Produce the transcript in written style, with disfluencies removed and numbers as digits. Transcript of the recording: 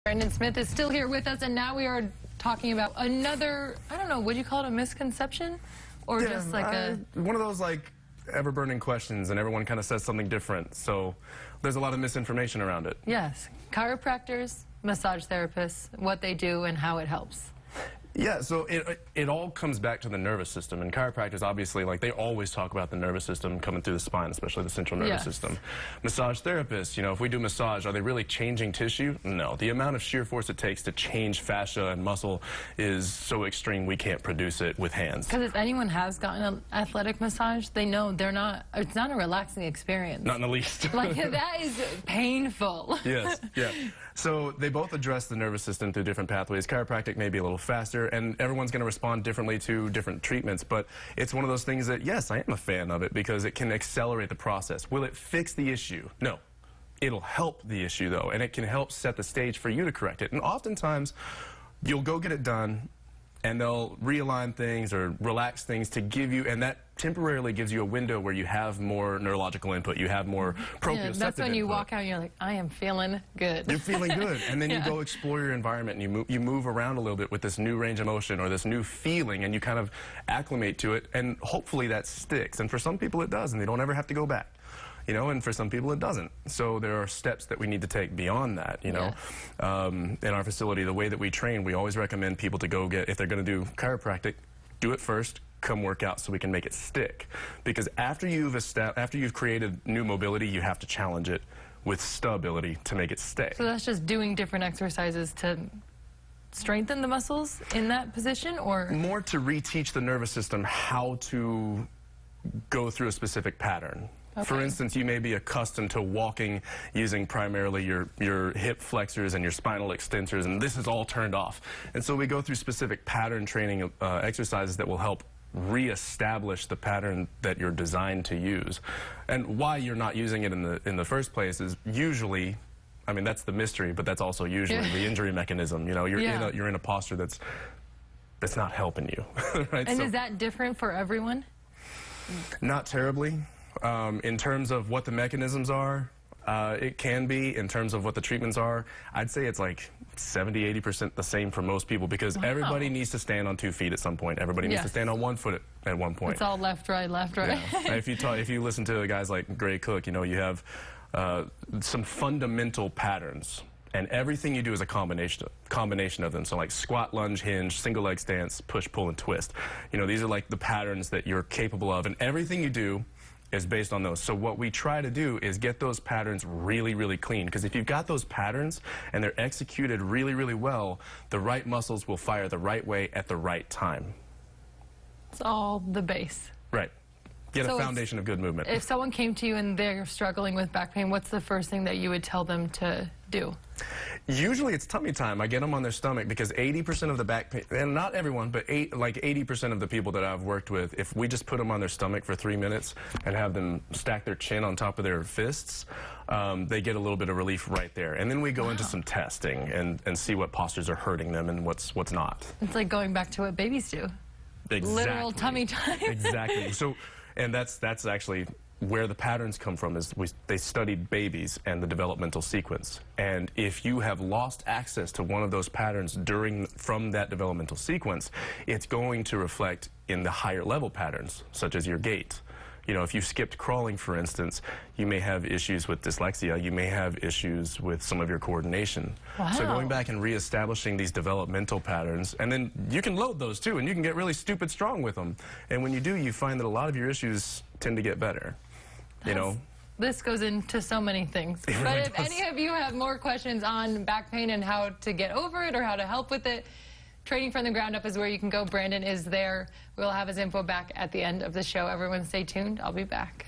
Brandon Smith is still here with us, and now we are talking about another, I don't know, would you call it a misconception? Or just like one of those like ever-burning questions, and everyone kind of says something different. So there's a lot of misinformation around it. Yes. Chiropractors, massage therapists, what they do and how it helps. Yeah, so it all comes back to the nervous system, and chiropractors obviously, like, they always talk about the nervous system coming through the spine, especially the central nervous system. Massage therapists, you know, if we do massage, are they really changing tissue? No. The amount of shear force it takes to change fascia and muscle is so extreme we can't produce it with hands. Because if anyone has gotten an athletic massage, they know it's not a relaxing experience. Not in the least. Like, that is painful. Yes, yeah. So they both address the nervous system through different pathways. Chiropractic may be a little faster, and everyone's going to respond differently to different treatments, but it's one of those things that, yes, I am a fan of it because it can accelerate the process. Will it fix the issue? No. It'll help the issue, though, and it can help set the stage for you to correct it. And oftentimes, you'll go get it done, and they'll realign things or relax things to give you, and that temporarily gives you a window where you have more neurological input, you have more proprioceptive that's when you input. walk out and you're like, I am feeling good. You're feeling good, and then you go explore your environment, and you move around a little bit with this new range of motion or this new feeling, and you kind of acclimate to it, and hopefully that sticks. And for some people it does, and they don't ever have to go back. You know, and for some people it doesn't. So there are steps that we need to take beyond that, you know. In our facility, the way that we train, we always recommend people to go get, if they're going to do chiropractic, do it first, come work out so we can make it stick. Because after you've created new mobility, you have to challenge it with stability to make it stay. So that's just doing different exercises to strengthen the muscles in that position, or? More to reteach the nervous system how to go through a specific pattern. Okay. For instance, you may be accustomed to walking using primarily your hip flexors and your spinal extensors, and this is all turned off. And so we go through specific pattern training exercises that will help reestablish the pattern that you're designed to use. And why you're not using it in the first place is usually, I mean, that's the mystery, but that's also usually the injury mechanism. You know, you're in a posture that's not helping you. Right? And is that different for everyone? Not terribly. In terms of what the mechanisms are, it can be. In terms of what the treatments are, I'd say it's like 70–80% the same for most people, because everybody needs to stand on 2 feet at some point. Everybody needs to stand on 1 foot at one point. It's all left, right, left, right. Yeah. If you listen to guys like Gray Cook, you know, you have some fundamental patterns. And everything you do is a combination of them. So like squat, lunge, hinge, single leg stance, push, pull, and twist. You know, these are like the patterns that you're capable of, and everything you do is based on those. So what we try to do is get those patterns really, really clean, because if you've got those patterns and they're executed really, really well, the right muscles will fire the right way at the right time. It's all the base. Right. Get a foundation of good movement. If someone came to you and they're struggling with back pain, what's the first thing that you would tell them to do? Usually it's tummy time. I get them on their stomach, because 80% of the back pain, and not everyone, but like 80% of the people that I've worked with, if we just put them on their stomach for 3 minutes and have them stack their chin on top of their fists, they get a little bit of relief right there. And then we go into some testing and see what postures are hurting them and what's not. It's like going back to what babies do. Exactly. Literal tummy time. Exactly. So, and that's actually where the patterns come from. Is they studied babies and the developmental sequence, and if you have lost access to one of those patterns from that developmental sequence, it's going to reflect in the higher level patterns, such as your gait. You know, if you skipped crawling, for instance, you may have issues with dyslexia. You may have issues with some of your coordination. Wow. So going back and reestablishing these developmental patterns, and then you can load those too, and you can get really stupid strong with them. And when you do, you find that a lot of your issues tend to get better. You know? This goes into so many things. But if any of you have more questions on back pain and how to get over it or how to help with it, Training from the Ground Up is where you can go. Brandon is there. We'll have his info back at the end of the show. Everyone stay tuned. I'll be back.